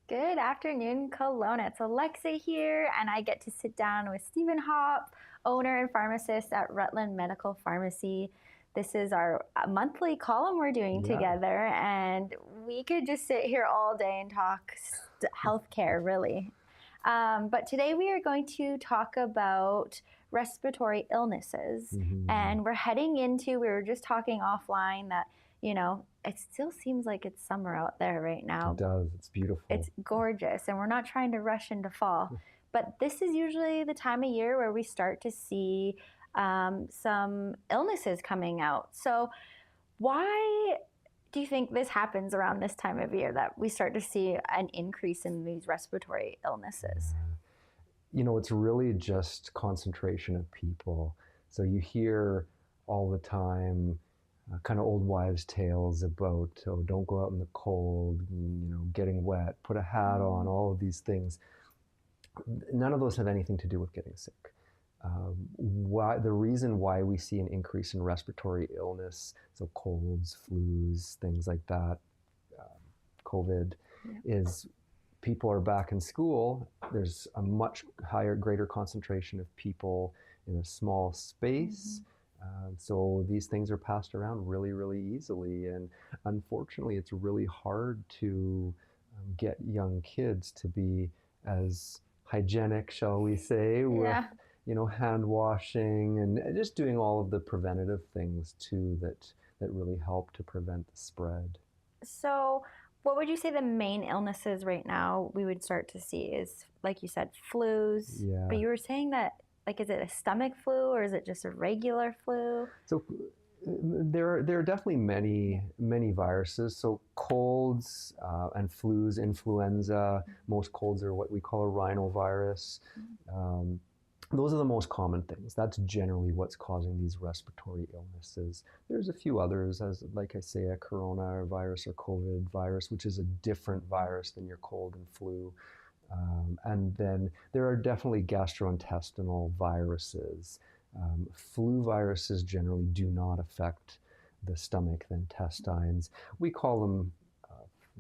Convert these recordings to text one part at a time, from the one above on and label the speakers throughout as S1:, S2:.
S1: Good afternoon, Kelowna. It's Alexa here, and I get to sit down with Stephen Hopp, owner and pharmacist at Rutland Medical Pharmacy. This is our monthly column we're doing
S2: Yeah.
S1: together, and we could just sit here all day and talk healthcare, really. But today we are going to talk about respiratory illnesses, and we're heading into, we were just talking offline that, it still seems like it's summer out there right now.
S2: It does. It's beautiful.
S1: It's gorgeous, and we're not trying to rush into fall. But this is usually the time of year where we start to see some illnesses coming out. So why do you think this happens around this time of year, that we start to see an increase in these respiratory illnesses?
S2: It's really just concentration of people. So you hear all the time kind of old wives' tales about, oh, don't go out in the cold, getting wet, put a hat on, all of these things. None of those have anything to do with getting sick. The reason why we see an increase in respiratory illness, so colds, flus, things like that, COVID, is people are back in school. There's a much greater concentration of people in a small space. So these things are passed around really, really easily. And unfortunately, it's really hard to get young kids to be as hygienic, shall we say, with hand washing and just doing all of the preventative things too that really help to prevent the spread.
S1: So what would you say the main illnesses right now we would start to see is, like you said, flus?
S2: Yeah.
S1: But you were saying that, like, is it a stomach flu or is it just a regular flu?
S2: So there are definitely many viruses. So colds and flus, influenza, most colds are what we call a rhinovirus. Those are the most common things. That's generally what's causing these respiratory illnesses. There's a few others, as like I say, a coronavirus or COVID virus, which is a different virus than your cold and flu. And then there are definitely gastrointestinal viruses. Flu viruses generally do not affect the stomach, the intestines. We call them,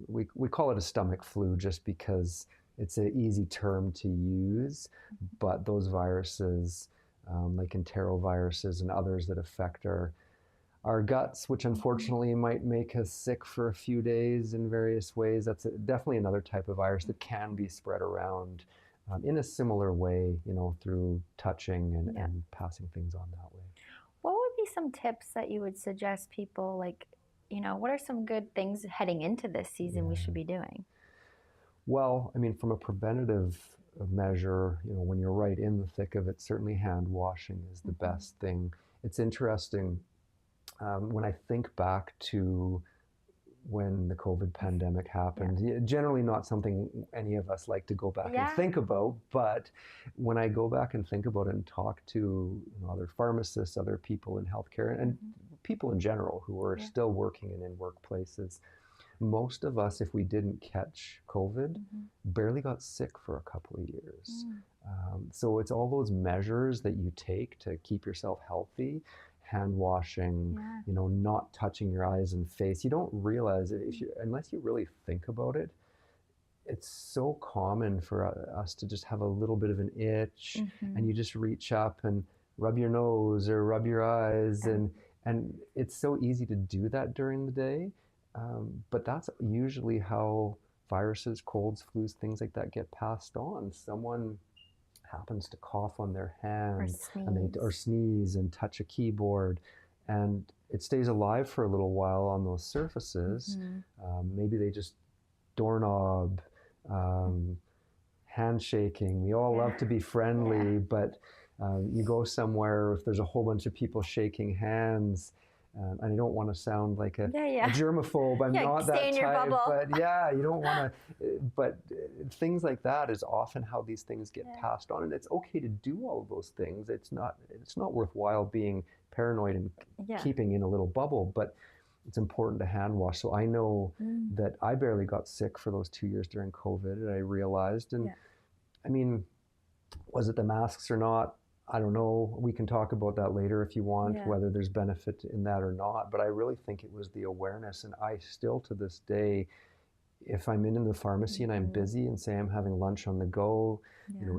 S2: we call it a stomach flu just because it's an easy term to use, but those viruses, like enteroviruses and others that affect our guts, which unfortunately might make us sick for a few days in various ways. That's definitely another type of virus that can be spread around in a similar way, through touching and passing things on that way.
S1: What would be some tips that you would suggest people, like, what are some good things heading into this season we should be doing?
S2: Well, I mean, from a preventative measure, when you're right in the thick of it, certainly hand washing is the best thing. It's interesting, when I think back to when the COVID pandemic happened, generally not something any of us like to go back and think about, but when I go back and think about it and talk to other pharmacists, other people in healthcare, and people in general who are still working and in workplaces, most of us, if we didn't catch COVID, barely got sick for a couple of years. So it's all those measures that you take to keep yourself healthy. Hand washing, not touching your eyes and face. You don't realize it unless you really think about it. It's so common for us to just have a little bit of an itch, and you just reach up and rub your nose or rub your eyes, and it's so easy to do that during the day. But that's usually how viruses, colds, flus, things like that get passed on. Someone happens to cough on their hand or sneeze and touch a keyboard, and it stays alive for a little while on those surfaces. Maybe they just doorknob, handshaking. We all love to be friendly, but you go somewhere, if there's a whole bunch of people shaking hands, and I don't want to sound like a germaphobe. I'm not that
S1: in your
S2: type,
S1: bubble.
S2: but you don't want to. But things like that is often how these things get passed on, and it's okay to do all of those things. It's not worthwhile being paranoid and keeping in a little bubble, but it's important to hand wash. So I know that I barely got sick for those 2 years during COVID, and I realized, and I mean, was it the masks or not? I don't know. We can talk about that later if you want, whether there's benefit in that or not. But I really think it was the awareness. And I still, to this day, if I'm in the pharmacy and I'm busy and say I'm having lunch on the go,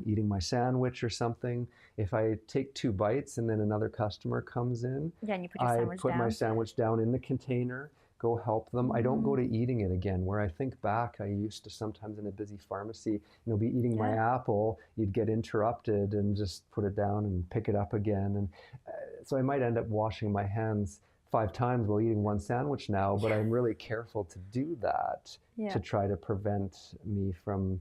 S2: eating my sandwich or something, if I take 2 bites and then another customer comes in,
S1: And you put your
S2: I
S1: sandwich
S2: put
S1: down.
S2: my sandwich down in the container, go help them. I don't go to eating it again. Where I think back, I used to sometimes in a busy pharmacy, be eating my apple, you'd get interrupted and just put it down and pick it up again. And so I might end up washing my hands 5 times while eating one sandwich now, but I'm really careful to do that to try to prevent me from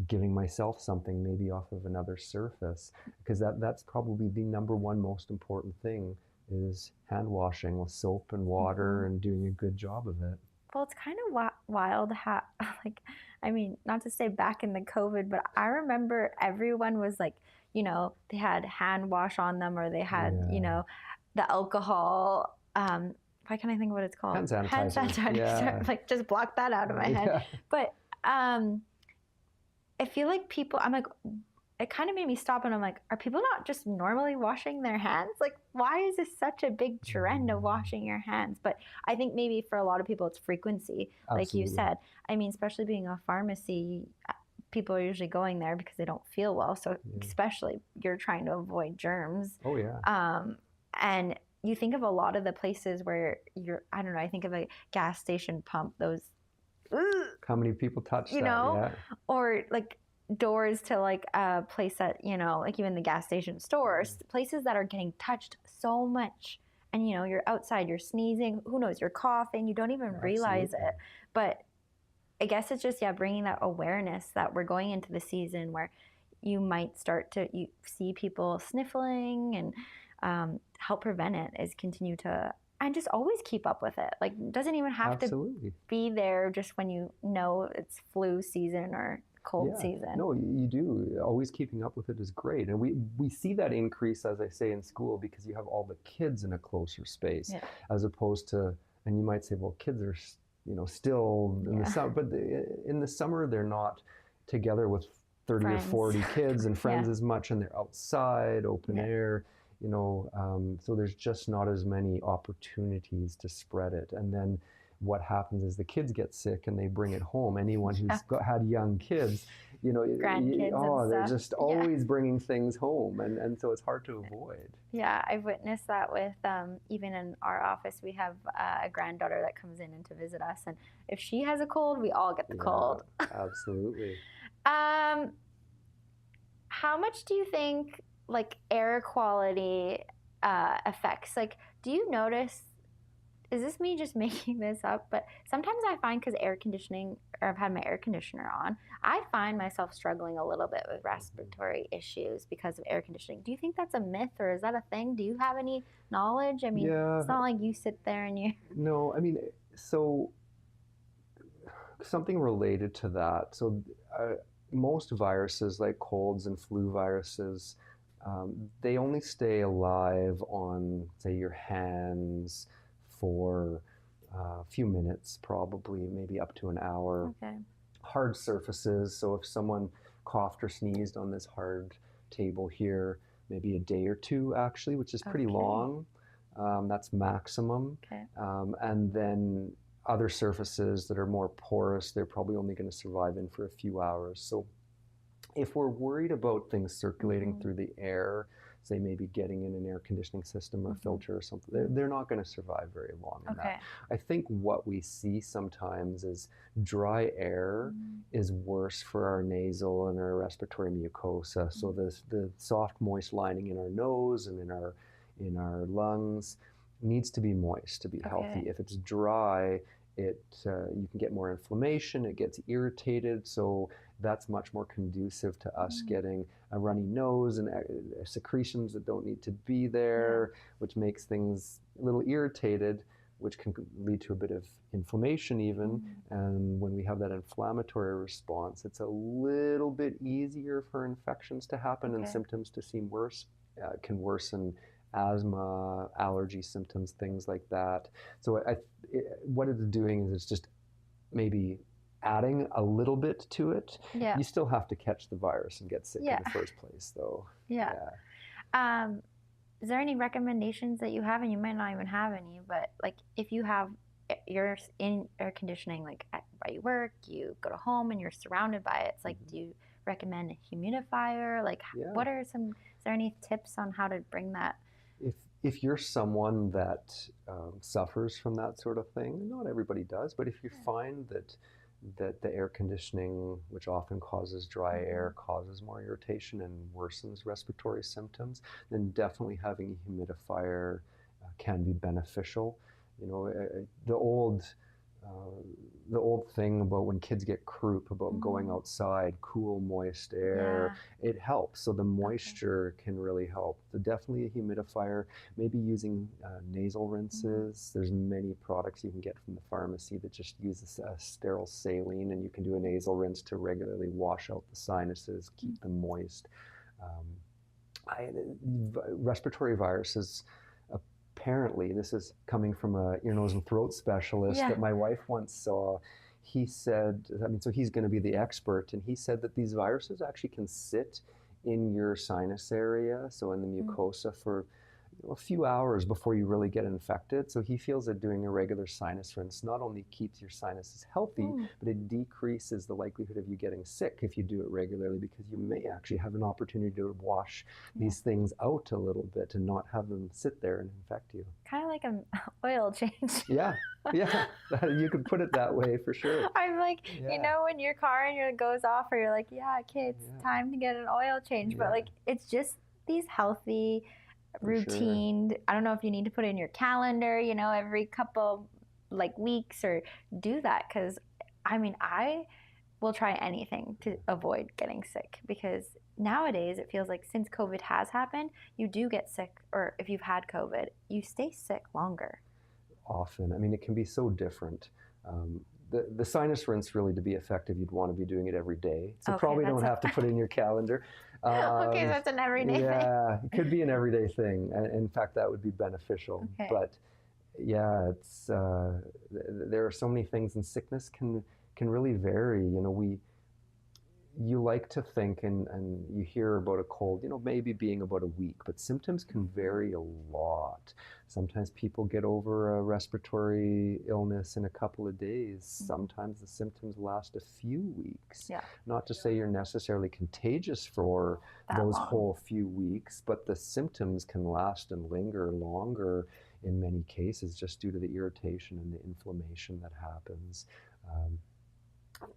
S2: giving myself something maybe off of another surface, because that's probably the number one most important thing is hand washing with soap and water and doing a good job of it.
S1: Well, it's kind of wild how, like, I mean, not to say back in the COVID, but I remember everyone was like, they had hand wash on them, or they had, the alcohol. Why can't I think of what it's called?
S2: Hand sanitizer.
S1: Hand sanitizer.
S2: Yeah.
S1: Like, just block that out of my head.
S2: Yeah.
S1: But I feel like people, I'm like, it kind of made me stop, and I'm like, are people not just normally washing their hands? Like, why is this such a big trend of washing your hands? But I think maybe for a lot of people, it's frequency, like you said. I mean, especially being a pharmacy, people are usually going there because they don't feel well. So especially you're trying to avoid germs.
S2: Oh, yeah.
S1: And you think of a lot of the places where I don't know, I think of a gas station pump, those.
S2: How many people touch that? Yeah.
S1: Or like doors to like a place that, like even the gas station stores, places that are getting touched so much. And, you're outside, you're sneezing, who knows, you're coughing, you don't even realize it. But I guess it's just, bringing that awareness that we're going into the season where you might start to see people sniffling, and help prevent it is continue to, and just always keep up with it. Like, it doesn't even have to be there just when it's flu season or cold season.
S2: No, you do. Always keeping up with it is great. And we see that increase, as I say, in school, because you have all the kids in a closer space, as opposed to, and you might say, well, kids are, still in the summer, but in the summer, they're not together with 30 or 40 kids and friends as much, and they're outside, open air. So there's just not as many opportunities to spread it. And then what happens is the kids get sick and they bring it home. Anyone who's had young kids,
S1: grandkids,
S2: they're just always bringing things home. And so it's hard to avoid.
S1: Yeah, I've witnessed that with, even in our office, we have a granddaughter that comes in to visit us. And if she has a cold, we all get the cold.
S2: Absolutely.
S1: How much do you think like air quality affects? Like, do you notice, is this me just making this up? But sometimes I find, because air conditioning, or I've had my air conditioner on, I find myself struggling a little bit with respiratory issues because of air conditioning. Do you think that's a myth, or is that a thing? Do you have any knowledge? I mean, it's not like you sit there and you...
S2: No, I mean, so something related to that. So most viruses, like colds and flu viruses, they only stay alive on, say, your hands for a few minutes, probably, maybe up to an hour.
S1: Okay.
S2: Hard surfaces, so if someone coughed or sneezed on this hard table here, maybe a day or two, actually, which is pretty long. That's maximum.
S1: Okay.
S2: And then other surfaces that are more porous, they're probably only going to survive in for a few hours. So if we're worried about things circulating through the air, say maybe getting in an air conditioning system or filter or something, they're not going to survive very long in that. I think what we see sometimes is dry air is worse for our nasal and our respiratory mucosa. So the soft, moist lining in our nose and in our lungs needs to be moist to be healthy. If it's dry, you can get more inflammation, it gets irritated, so that's much more conducive to us getting a runny nose and secretions that don't need to be there, which makes things a little irritated, which can lead to a bit of inflammation even. And when we have that inflammatory response, it's a little bit easier for infections to happen and symptoms to seem worse. It can worsen asthma, allergy symptoms, things like that. So what it's doing is it's just maybe adding a little bit to it. You still have to catch the virus and get sick in the first place, though.
S1: Is there any recommendations that you have, and you might not even have any, but like if you have you're in air conditioning, like by your work, you go to home and you're surrounded by it. It's like, do you recommend a humidifier? Like,
S2: Yeah.
S1: is there any tips on how to bring that?
S2: If you're someone that suffers from that sort of thing, not everybody does, but if you find that the air conditioning, which often causes dry air, causes more irritation and worsens respiratory symptoms, then definitely having a humidifier can be beneficial. You know, the old thing about when kids get croup about going outside, cool, moist air, it helps. So the moisture can really help. So definitely a humidifier, maybe using nasal rinses. There's many products you can get from the pharmacy that just uses sterile saline, and you can do a nasal rinse to regularly wash out the sinuses, keep them moist. Respiratory viruses, apparently, this is coming from a ear, nose, and throat specialist that my wife once saw. He said, so he's going to be the expert, and he said that these viruses actually can sit in your sinus area, so in the mucosa, for a few hours before you really get infected. So he feels that doing a regular sinus rinse not only keeps your sinuses healthy, but it decreases the likelihood of you getting sick if you do it regularly, because you may actually have an opportunity to wash these things out a little bit and not have them sit there and infect you.
S1: Kind of like an oil change.
S2: Yeah, you could put it that way for sure.
S1: I'm like, you know, when your car goes off, or you're like, okay, it's time to get an oil change. But like, it's just these healthy, routine. I don't know if you need to put it in your calendar, every couple weeks, or do that, because I will try anything to avoid getting sick, because nowadays it feels like since COVID has happened, you do get sick, or if you've had COVID, you stay sick longer.
S2: Often. it can be so different. The sinus rinse, really, to be effective, you'd want to be doing it every day. So probably don't have to put it in your calendar.
S1: Okay, that's an everyday thing.
S2: Yeah, it could be an everyday thing. In fact, that would be beneficial.
S1: Okay.
S2: But it's there are so many things, and sickness can really vary. You like to think, and you hear about a cold, maybe being about a week, but symptoms can vary a lot. Sometimes people get over a respiratory illness in a couple of days. Sometimes the symptoms last a few weeks.
S1: Yeah.
S2: Not to say you're necessarily contagious for those whole few weeks, but the symptoms can last and linger longer in many cases, just due to the irritation and the inflammation that happens.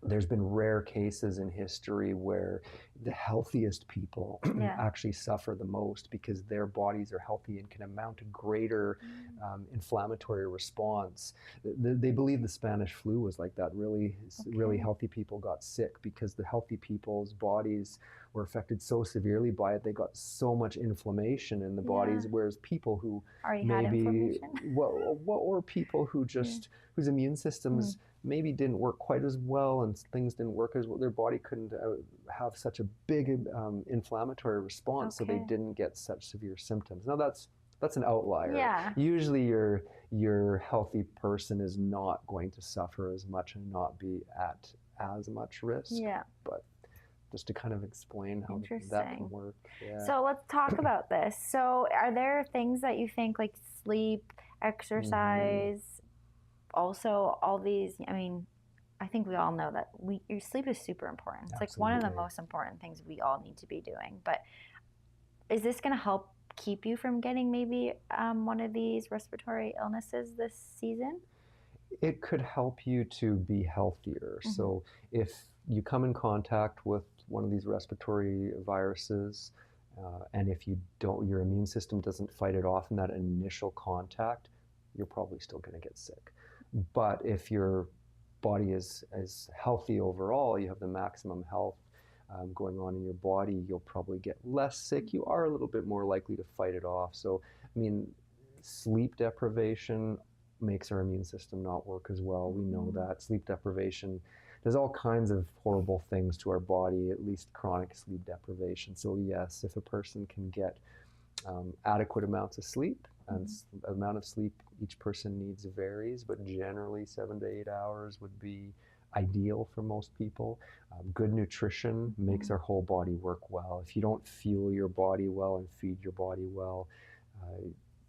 S2: There's been rare cases in history where the healthiest people actually suffer the most, because their bodies are healthy and can mount a greater inflammatory response. They believe the Spanish flu was like that. Really healthy people got sick because the healthy people's bodies were affected so severely by it. They got so much inflammation in the bodies, whereas people who
S1: already had inflammation,
S2: or people who just whose immune systems maybe didn't work quite as well, and things didn't work as well. Their body couldn't have such a big inflammatory response, so they didn't get such severe symptoms. Now that's an outlier.
S1: Yeah.
S2: Usually your healthy person is not going to suffer as much and not be at as much risk.
S1: Yeah.
S2: But just to kind of explain how that can work. Yeah.
S1: So let's talk about this. So are there things that you think, like sleep, exercise, also all these, I think we all know that your sleep is super important. It's like one of the most important things we all need to be doing. But is this going to help keep you from getting maybe one of these respiratory illnesses this season?
S2: It could help you to be healthier. So if you come in contact with one of these respiratory viruses, and if your immune system doesn't fight it off in that initial contact, you're probably still going to get sick. But if your body is healthy overall, you have the maximum health going on in your body, you'll probably get less sick. You are a little bit more likely to fight it off. So, sleep deprivation makes our immune system not work as well. We know that. Sleep deprivation does all kinds of horrible things to our body, at least chronic sleep deprivation. So yes, if a person can get adequate amounts of sleep, and the amount of sleep each person needs varies, but generally 7 to 8 hours would be ideal for most people. Good nutrition makes our whole body work well. If you don't fuel your body well and feed your body well,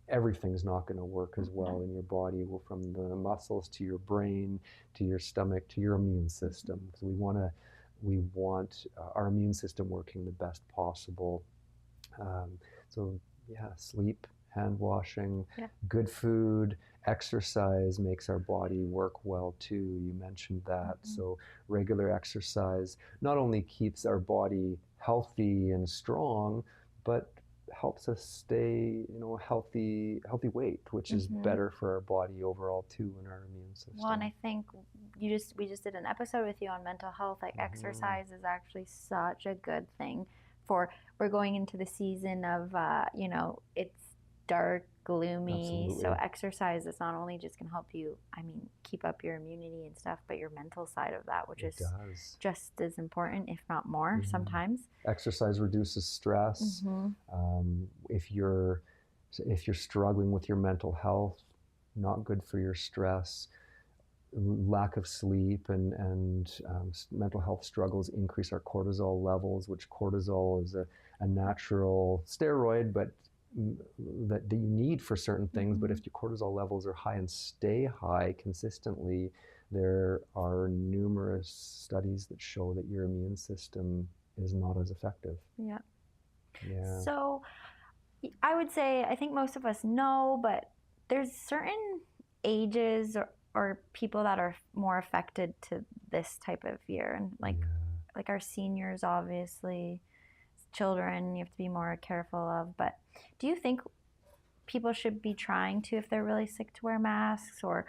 S2: everything's not going to work as well in your body, from the muscles to your brain, to your stomach, to your immune system. So we want our immune system working the best possible. So yeah, sleep, hand washing, good food, exercise makes our body work well too. You mentioned that. So regular exercise not only keeps our body healthy and strong, but helps us stay, healthy weight, which is better for our body overall too, and our immune system.
S1: Well, and I think we just did an episode with you on mental health. Like exercise is actually such a good thing we're going into the season of it's dark, gloomy.
S2: Absolutely.
S1: So exercise is not only just going to help you, keep up your immunity and stuff, but your mental side of that, which is just as important, if not more, sometimes.
S2: Exercise reduces stress. If you're struggling with your mental health, not good for your stress. Lack of sleep and mental health struggles increase our cortisol levels, which cortisol is a natural steroid, but that you need for certain things. But if your cortisol levels are high and stay high consistently, there are numerous studies that show that your immune system is not as effective.
S1: Yeah.
S2: Yeah.
S1: So I would say, I think most of us know, but there's certain ages or people that are more affected to this type of year, and like our seniors, obviously, children you have to be more careful of. But do you think people should be trying to, if they're really sick, to wear masks, or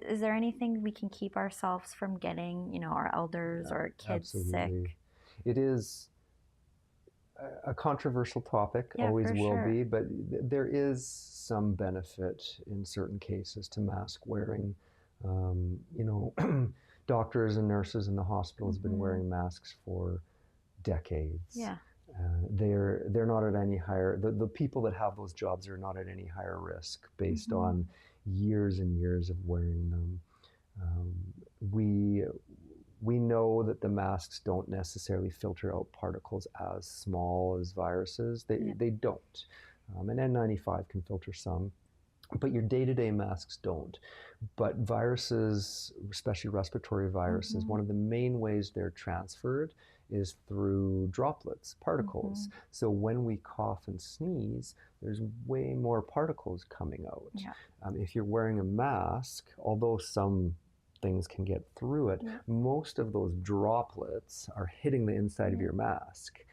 S1: is there anything we can keep ourselves from getting, our elders or kids sick?
S2: It is a controversial topic, always will be, but there is some benefit in certain cases to mask wearing. Doctors and nurses in the hospitals have been wearing masks for decades.
S1: Yeah.
S2: They're not at any higher, the people that have those jobs are not at any higher risk based on years and years of wearing them. We know that the masks don't necessarily filter out particles as small as viruses. They don't. An N95 can filter some, but your day-to-day masks don't. But viruses, especially respiratory viruses, one of the main ways they're transferred is through droplets, particles. So when we cough and sneeze, there's way more particles coming out.
S1: Yeah.
S2: If you're wearing a mask, although some things can get through it, most of those droplets are hitting the inside of your mask.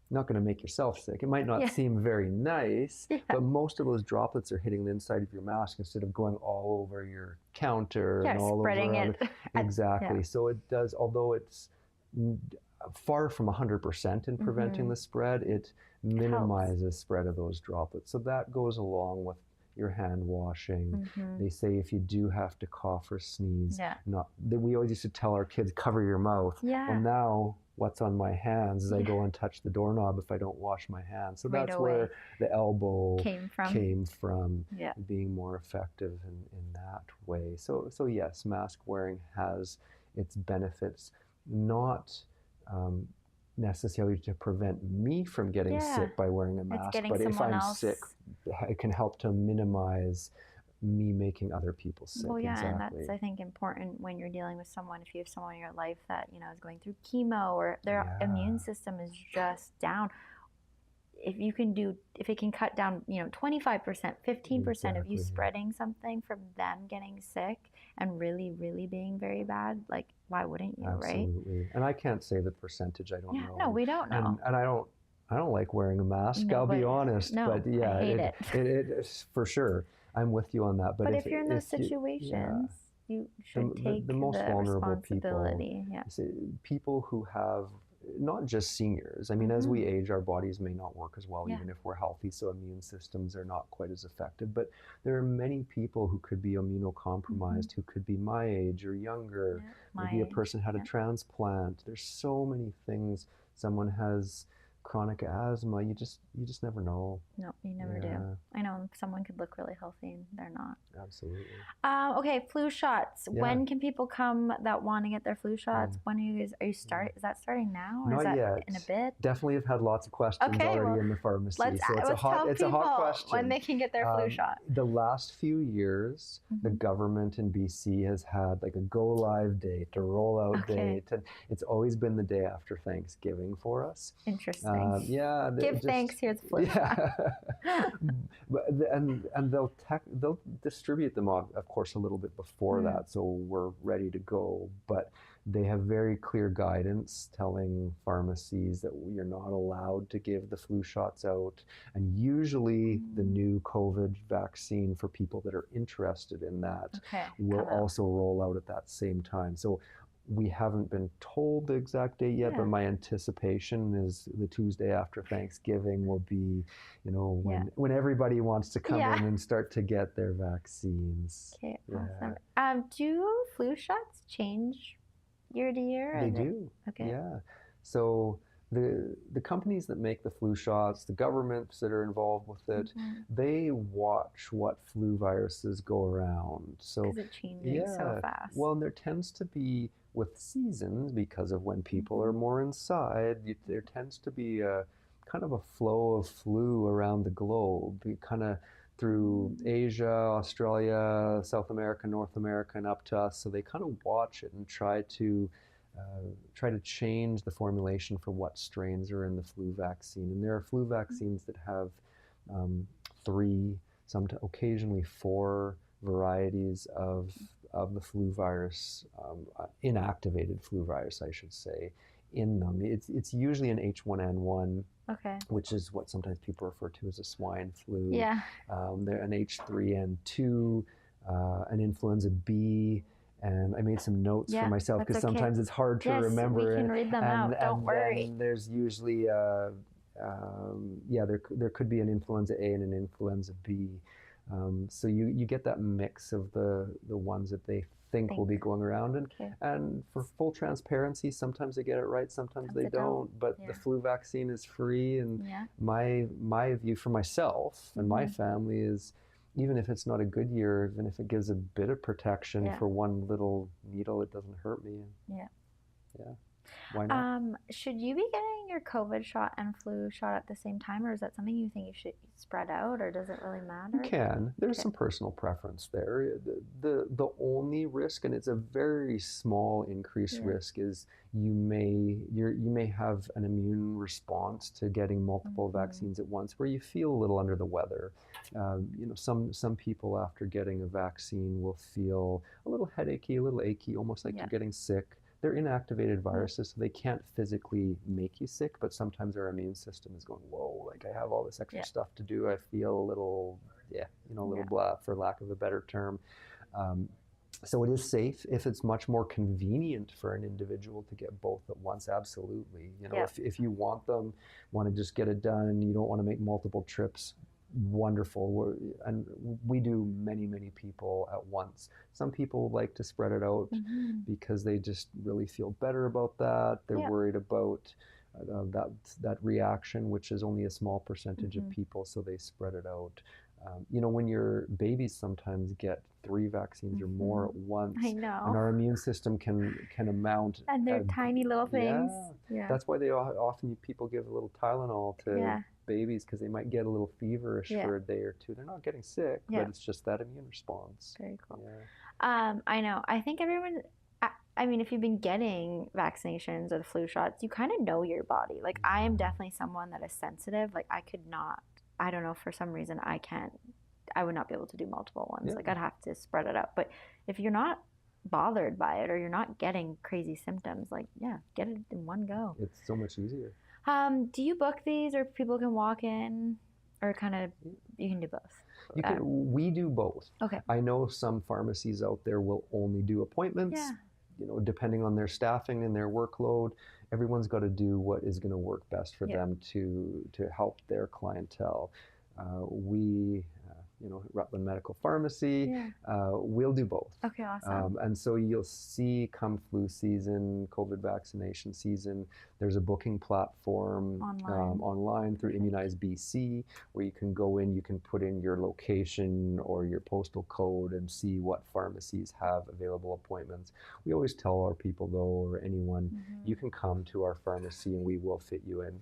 S2: Not going to make yourself sick. It might not seem very nice, but most of those droplets are hitting the inside of your mask instead of going all over your counter and all
S1: spreading
S2: over
S1: it.
S2: Exactly. So it does, although it's far from 100% in preventing the spread, it minimizes spread of those droplets. So that goes along with your hand washing. They say if you do have to cough or sneeze, we always used to tell our kids, cover your mouth. Well, now what's on my hands is I go and touch the doorknob if I don't wash my hands. So that's where the elbow came from being more effective in that way. So yes, mask wearing has its benefits, not necessarily to prevent me from getting sick by wearing a mask, but if I'm sick, it can help to minimize me making other people sick.
S1: Well, and that's, I think, important when you're dealing with someone. If you have someone in your life that is going through chemo or their immune system is just down, if it can cut down 25%, 15% of you spreading something from them getting sick and really, really being very bad, like, why wouldn't you?
S2: Absolutely.
S1: Right?
S2: And I can't say the percentage, I don't know.
S1: No, we don't know.
S2: And I don't like wearing a mask, I'll be honest. But
S1: I hate it.
S2: It for sure. I'm with you on that.
S1: But if you're in those situations, you should take the most vulnerable
S2: responsibility. People who have, not just seniors. I mean, as we age, our bodies may not work as well, even if we're healthy, so immune systems are not quite as effective. But there are many people who could be immunocompromised, who could be my age or younger. Maybe a person had a transplant. There's so many things. Someone has chronic asthma, you just never know.
S1: No, you never do. I know someone could look really healthy and they're not.
S2: Absolutely.
S1: Okay, flu shots.
S2: Yeah.
S1: When can people come that want to get their flu shots? When are you starting? Is that starting now, or
S2: Not
S1: is that
S2: yet.
S1: in a bit?
S2: Definitely have had lots of questions already in the pharmacy.
S1: Let's
S2: so it's a hot question.
S1: when they can get their flu shot.
S2: The last few years, the government in BC has had like a go live date, a rollout date, and it's always been the day after Thanksgiving for us.
S1: Interesting.
S2: Give
S1: thanks. Here's the flu shot.
S2: and they'll distribute them of course a little bit before that, so we're ready to go. But they have very clear guidance telling pharmacies that you're not allowed to give the flu shots out. And usually the new COVID vaccine for people that are interested in that will also roll out at that same time. So we haven't been told the exact date yet, but my anticipation is the Tuesday after Thanksgiving will be, when everybody wants to come in and start to get their vaccines.
S1: Okay, awesome. Do flu shots change year to year?
S2: They do. Okay. Yeah. So the companies that make the flu shots, the governments that are involved with it, they watch what flu viruses go around. So
S1: because it's changing so fast.
S2: Well, and there tends to be, with seasons, because of when people are more inside, there tends to be a kind of a flow of flu around the globe, kind of through Asia, Australia, South America, North America, and up to us. So they kind of watch it and try to change the formulation for what strains are in the flu vaccine. And there are flu vaccines that have 3, occasionally 4 varieties of the flu virus, inactivated flu virus, I should say, in them. It's usually an H1N1, which is what sometimes people refer to as a swine flu.
S1: Yeah.
S2: They're an H3N2, an influenza B, and I made some notes for myself because sometimes it's hard to remember.
S1: Yes, we can read them out. Don't worry.
S2: And there's usually, there could be an influenza A and an influenza B. So you get that mix of the ones that they think will be going around, and for full transparency, sometimes they get it right, sometimes they don't. But the flu vaccine is free, and my view for myself and my family is, even if it's not a good year, even if it gives a bit of protection for one little needle, it doesn't hurt me. Why not?
S1: Should you be getting your COVID shot and flu shot at the same time, or is that something you think you should spread out, or does it really matter?
S2: You can. There's some personal preference there. The only risk, and it's a very small increased risk, is you may have an immune response to getting multiple vaccines at once, where you feel a little under the weather. Some people after getting a vaccine will feel a little headachy, a little achy, almost like you're getting sick. They're inactivated viruses, so they can't physically make you sick, but sometimes our immune system is going, whoa, like I have all this extra stuff to do. I feel a little, a little blah, for lack of a better term. So it is safe. If it's much more convenient for an individual to get both at once, absolutely. If you want to just get it done, you don't want to make multiple trips, wonderful. And we do many people at once. Some people like to spread it out because they just really feel better about that. They're worried about that reaction, which is only a small percentage of people, so they spread it out. When your babies sometimes get 3 vaccines or more at once,
S1: I know.
S2: And our immune system can amount.
S1: And they're tiny little things.
S2: Yeah. That's why often people give a little Tylenol to babies, because they might get a little feverish for a day or two. They're not getting sick, but it's just that immune response.
S1: Very cool. I know. I think everyone, if you've been getting vaccinations or the flu shots, you kind of know your body. Like, I am definitely someone that is sensitive. Like, I don't know, for some reason, I would not be able to do multiple ones. Like, I'd have to spread it out. But if you're not bothered by it, or you're not getting crazy symptoms, get it in one go.
S2: It's so much easier.
S1: Do you book these, or people can walk in, or kind of, you can do both?
S2: We do both.
S1: Okay.
S2: I know some pharmacies out there will only do appointments. Depending on their staffing and their workload, everyone's got to do what is going to work best for them to help their clientele. Rutland Medical Pharmacy.
S1: Yeah.
S2: We'll do both.
S1: Okay, awesome.
S2: And so you'll see come flu season, COVID vaccination season, there's a booking platform online through Immunize BC where you can go in, you can put in your location or your postal code and see what pharmacies have available appointments. We always tell our people though, or anyone, you can come to our pharmacy and we will fit you in.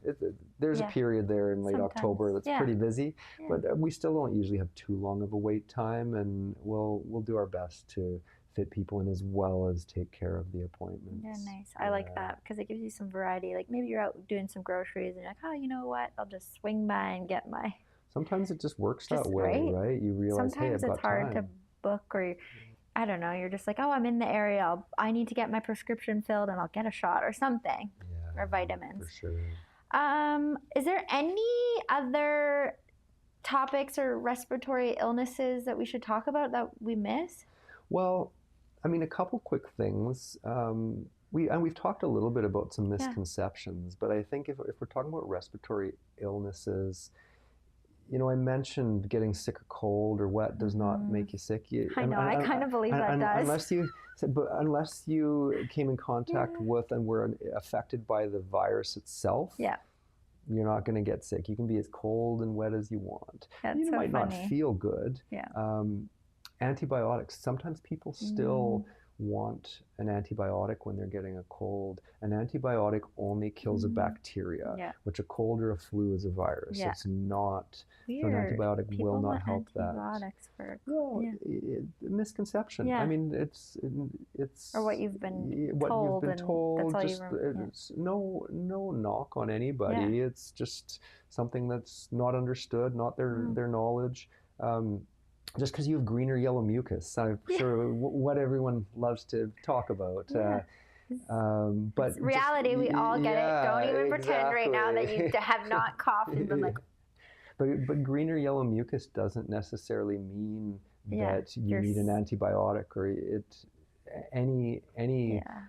S2: There's a period there in late October that's pretty busy, but we still don't usually have too long of a wait time, and we'll do our best to fit people in as well as take care of the appointments.
S1: Yeah, nice. I like that because it gives you some variety. Like maybe you're out doing some groceries and you're like, oh, you know what? I'll just swing by and get my.
S2: Sometimes it just works that way, right? You realize,
S1: sometimes
S2: hey, I've
S1: it's
S2: got
S1: hard
S2: time.
S1: to book, or I don't know. You're just like, oh, I'm in the area. I need to get my prescription filled, and I'll get a shot or something, or vitamins.
S2: For sure.
S1: Is there any other topics or respiratory illnesses that we should talk about that we miss?
S2: Well, I mean, a couple quick things. We've talked a little bit about some misconceptions, but I think if we're talking about respiratory illnesses, I mentioned getting sick or cold or wet does not make you sick.
S1: I kind of believe that does.
S2: Unless you came in contact with and were affected by the virus itself.
S1: Yeah.
S2: You're not going to get sick. You can be as cold and wet as you want. You might not feel good.
S1: Yeah.
S2: Antibiotics. Sometimes people still want an antibiotic when they're getting a cold. An antibiotic only kills a bacteria, which a cold or a flu is a virus. It's not.
S1: Weird.
S2: So an antibiotic
S1: people
S2: will not help
S1: antibiotics that.
S2: Misconception. I mean, it's
S1: or what you've been
S2: told.
S1: That's all
S2: no knock on anybody. It's just something that's not understood, not their knowledge. Just because you have green or yellow mucus, I'm sure what everyone loves to talk about. But
S1: it's reality, we all get it. Don't even pretend right now that you have not coughed and been like.
S2: But green or yellow mucus doesn't necessarily mean that you need an antibiotic, or any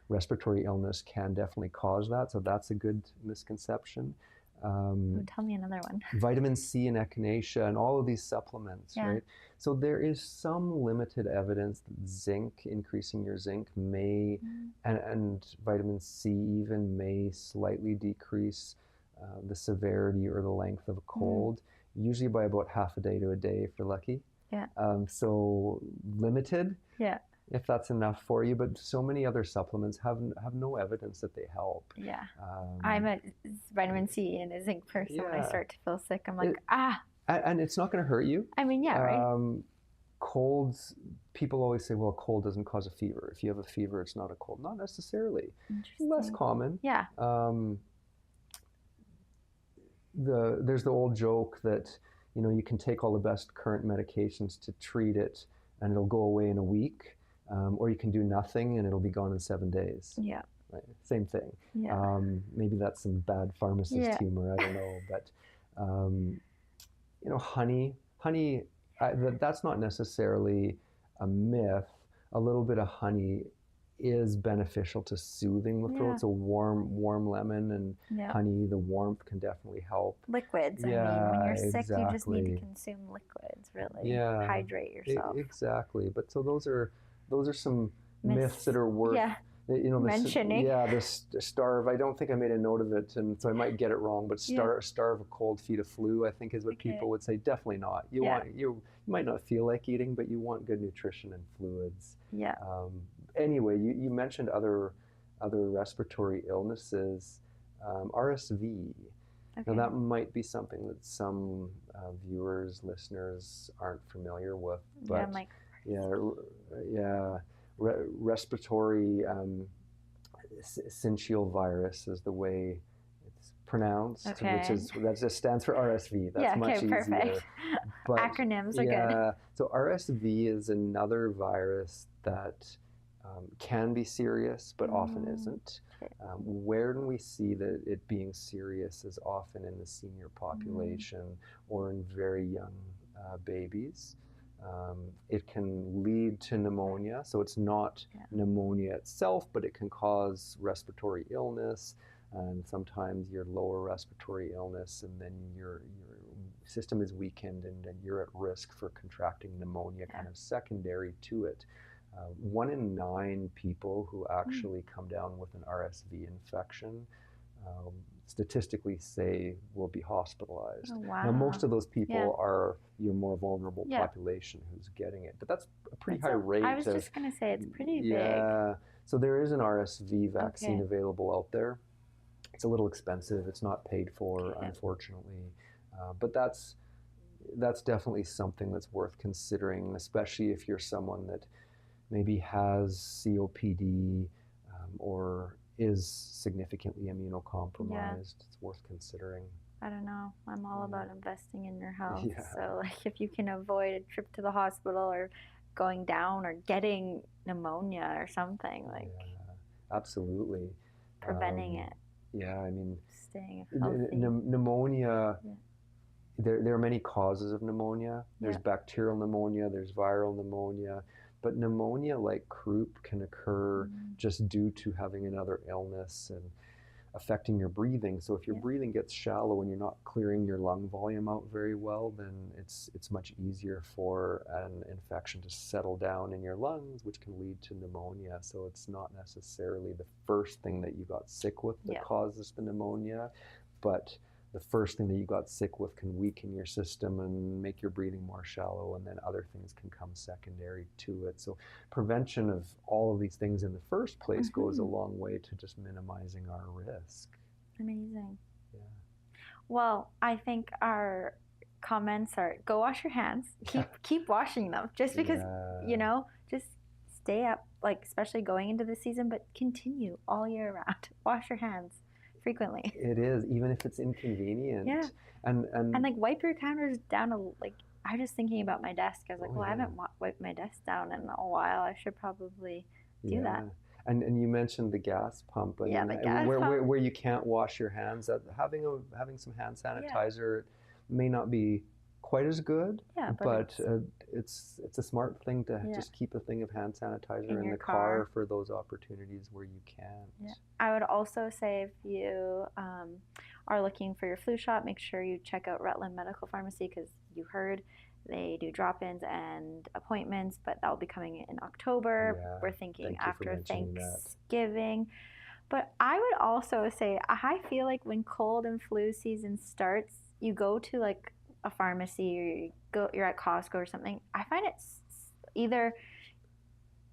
S2: respiratory illness can definitely cause that. So that's a good misconception.
S1: Tell me another one.
S2: Vitamin C and echinacea and all of these supplements, right? So there is some limited evidence that zinc, increasing your zinc may, and vitamin C even may slightly decrease the severity or the length of a cold, usually by about half a day to a day if you're lucky.
S1: Yeah.
S2: So limited.
S1: Yeah.
S2: If that's enough for you, but so many other supplements have no evidence that they help.
S1: Yeah. I'm a vitamin C and a zinc person. When I start to feel sick, I'm like,
S2: And it's not going to hurt you.
S1: I mean, right?
S2: Colds, people always say, well, a cold doesn't cause a fever. If you have a fever, it's not a cold. Not necessarily. Less common.
S1: Yeah.
S2: There's the old joke that, you can take all the best current medications to treat it and it'll go away in a week. Or you can do nothing and it'll be gone in 7 days.
S1: Yeah.
S2: Right? Same thing.
S1: Yeah.
S2: Maybe that's some bad pharmacist humor. I don't know. But, honey, that's not necessarily a myth. A little bit of honey is beneficial to soothing the throat. So warm lemon and honey, the warmth can definitely help.
S1: Liquids. I mean, when you're sick, you just need to consume liquids, really. Yeah. Hydrate yourself.
S2: Exactly. But so those are some myths that are worth
S1: mentioning.
S2: The starve. I don't think I made a note of it, and so I might get it wrong. But starve a cold, feed a flu, I think is what people would say. Definitely not. You might not feel like eating, but you want good nutrition and fluids.
S1: Yeah.
S2: Anyway, you mentioned other respiratory illnesses, RSV. Okay. Now that might be something that some viewers, listeners aren't familiar with, but respiratory syncytial virus is the way it's pronounced, that just stands for RSV. That's much easier.
S1: Perfect. But, acronyms are good.
S2: So RSV is another virus that can be serious, but often isn't. Where do we see that it being serious is often in the senior population or in very young babies. It can lead to pneumonia, so it's not pneumonia itself, but it can cause respiratory illness, and sometimes your lower respiratory illness, and then your system is weakened and you're at risk for contracting pneumonia kind of secondary to it. 1 in 9 people who actually come down with an RSV infection statistically say will be hospitalized.
S1: Oh, wow.
S2: Now, most of those people are your more vulnerable population who's getting it, but that's a pretty high rate.
S1: I was just going to say, it's pretty big.
S2: Yeah, so there is an RSV vaccine available out there. It's a little expensive. It's not paid for, unfortunately, but that's definitely something that's worth considering, especially if you're someone that maybe has COPD or is significantly immunocompromised. It's worth considering.
S1: I don't know. I'm all about investing in your health. So like if you can avoid a trip to the hospital or going down or getting pneumonia or something, like
S2: absolutely.
S1: Preventing it.
S2: Yeah, I mean,
S1: staying healthy.
S2: Pneumonia, there are many causes of pneumonia. There's bacterial pneumonia, there's viral pneumonia. But pneumonia like croup can occur just due to having another illness and affecting your breathing. So if your breathing gets shallow and you're not clearing your lung volume out very well, then it's much easier for an infection to settle down in your lungs, which can lead to pneumonia. So it's not necessarily the first thing that you got sick with that causes the pneumonia, but the first thing that you got sick with can weaken your system and make your breathing more shallow, and then other things can come secondary to it. So prevention of all of these things in the first place goes a long way to just minimizing our risk.
S1: Amazing. Yeah. Well, I think our comments are, go wash your hands. Keep washing them. Just because, you know, just stay up, like especially going into the season, but continue all year round. Wash your hands frequently. It is, even if it's inconvenient. Yeah. And like wipe your counters down I was just thinking about my desk. I was like, I haven't wiped my desk down in a while. I should probably do that. And you mentioned the gas pump. The gas pump. Where you can't wash your hands, having some hand sanitizer may not be quite as good, but it's a smart thing to just keep a thing of hand sanitizer in the car for those opportunities where you can't. Yeah. I would also say if you are looking for your flu shot, make sure you check out Rutland Medical Pharmacy, because you heard they do drop-ins and appointments, but that will be coming in October. Yeah, we're thinking after Thanksgiving. But I would also say, I feel like when cold and flu season starts, you go to like a pharmacy or you're at Costco or something, I find it's either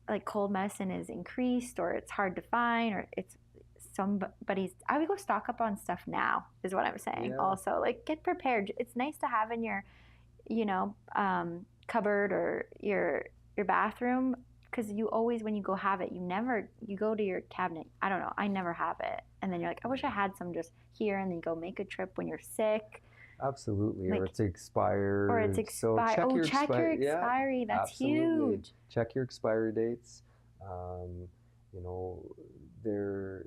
S1: like cold medicine is increased or it's hard to find or it's I would go stock up on stuff now is what I'm saying. Also, like, get prepared. It's nice to have in your, cupboard or your bathroom, because you always, when you go have it, you go to your cabinet. I don't know. I never have it. And then you're like, I wish I had some just here, and then you go make a trip when you're sick. Absolutely. Like, or it's expired. So check your expiry. Yeah, that's huge. Check your expiry dates. They're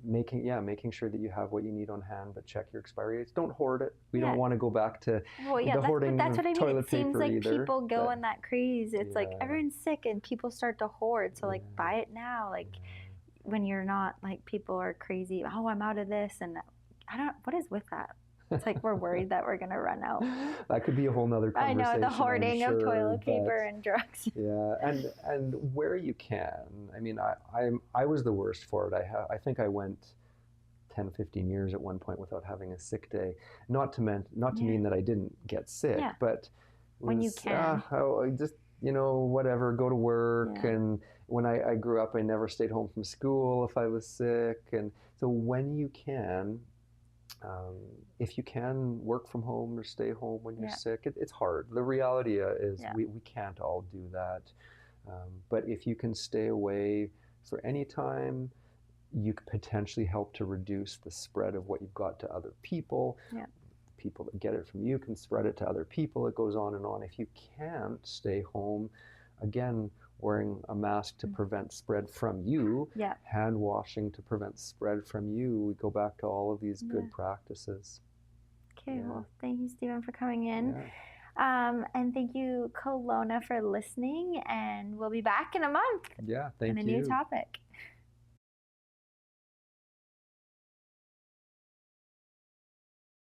S1: making sure that you have what you need on hand, but check your expiry dates. Don't hoard it. We don't want to go back to the hoarding that's what I mean. Toilet paper. It seems like people go in that craze. It's like everyone's sick and people start to hoard. So like buy it now. Like when you're not, like, people are crazy. Oh, I'm out of this, and what is with that? It's like we're worried that we're going to run out. That could be a whole nother conversation. I know, the hoarding of toilet paper and drugs. Yeah, and where you can. I mean, I was the worst for it. I think I went 10, 15 years at one point without having a sick day. Not to mean that I didn't get sick, but when you can. Just, whatever, go to work. Yeah. And when I grew up, I never stayed home from school if I was sick. And so when you can, if you can work from home or stay home when you're sick, it's hard. The reality is we can't all do that. But if you can stay away for any time, you could potentially help to reduce the spread of what you've got to other people. Yeah. People that get it from you can spread it to other people. It goes on and on. If you can't stay home, again, wearing a mask to prevent spread from you, hand washing to prevent spread from you. We go back to all of these good practices. Okay, well, thank you, Stephen, for coming in. Yeah. And thank you, Kelowna, for listening. And we'll be back in a month. Yeah, thank you. On a new topic.